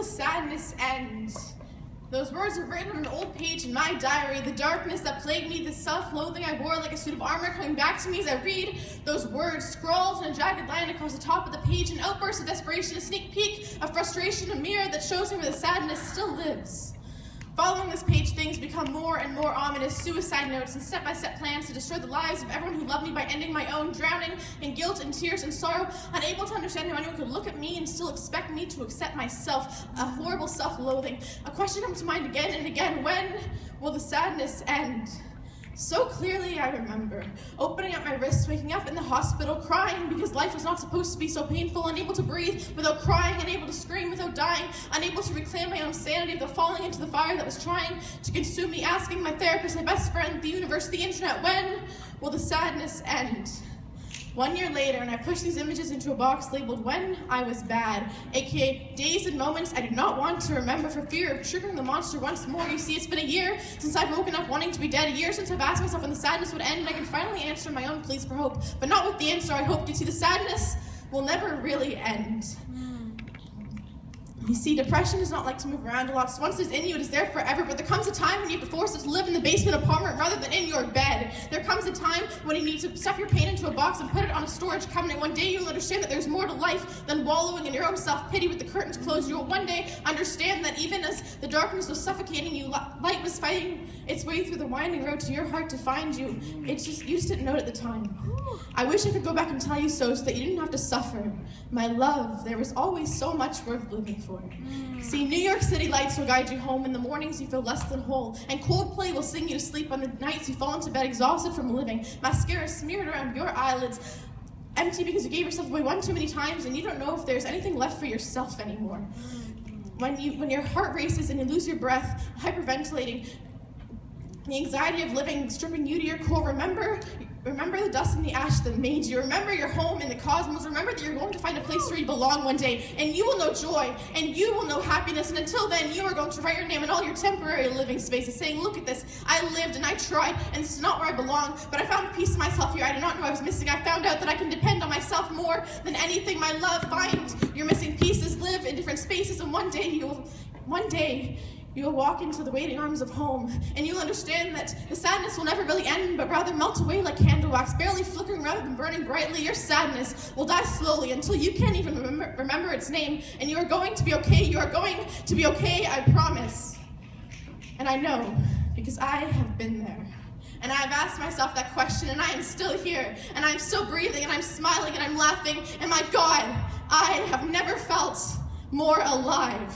the sadness end? Those words are written on an old page in my diary. The darkness that plagued me, the self-loathing I wore like a suit of armor coming back to me as I read those words scrawled in a jagged line across the top of the page. An outburst of desperation, a sneak peek of frustration, a mirror that shows me where the sadness still lives. Following this page, things become more and more ominous. Suicide notes and step-by-step plans to destroy the lives of everyone who loved me by ending my own, drowning in guilt and tears and sorrow, unable to understand how anyone could look at me and still expect me to accept myself, a horrible self-loathing. A question comes to mind again and again: when will the sadness end? So clearly I remember opening up my wrists, waking up in the hospital, crying because life was not supposed to be so painful, unable to breathe without crying, unable to scream without dying, unable to reclaim my own sanity without falling into the fire that was trying to consume me, asking my therapist, my best friend, the universe, the internet, when will the sadness end? 1 year later, and I pushed these images into a box labeled "When I Was Bad," aka days and moments I do not want to remember for fear of triggering the monster once more. You see, it's been a year since I've woken up wanting to be dead, a year since I've asked myself when the sadness would end, and I can finally answer my own pleas for hope, but not with the answer I hoped. You see, the sadness will never really end. You see, depression is not like to move around a lot, so once it's in you, it is there forever, but there comes a time when you have to force it to live in the basement apartment rather than in your bed. There comes a time when you need to stuff your pain into a box and put it on a storage cabinet. One day you'll understand that there's more to life than wallowing in your own self-pity with the curtains closed. You will one day understand that even as the darkness was suffocating you, light was fighting its way through the winding road to your heart to find you. It's just, you just didn't know it at the time. I wish I could go back and tell you so that you didn't have to suffer. My love, there was always so much worth living for. See, New York City lights will guide you home. In the mornings you feel less than whole, and Coldplay will sing you to sleep on the nights you fall into bed exhausted from living. Mascara smeared around your eyelids, empty because you gave yourself away one too many times, and you don't know if there's anything left for yourself anymore. When your heart races and you lose your breath, hyperventilating, the anxiety of living stripping you to your core, remember the dust and the ash that made you. Remember your home in the cosmos. Remember that you're going to find a place where you belong one day, and you will know joy, and you will know happiness, and until then, you are going to write your name in all your temporary living spaces, saying, look at this, I lived and I tried, and this is not where I belong, but I found a piece of myself here I did not know I was missing. I found out that I can depend on myself more than anything. My love, find your missing pieces, live in different spaces, and one day you'll walk into the waiting arms of home, and you'll understand that the sadness will never really end, but rather melt away like candle wax, barely flickering rather than burning brightly. Your sadness will die slowly until you can't even remember its name, and you are going to be okay. You are going to be okay, I promise. And I know, because I have been there. And I've asked myself that question, and I am still here, and I'm still breathing, and I'm smiling, and I'm laughing, and my God, I have never felt more alive.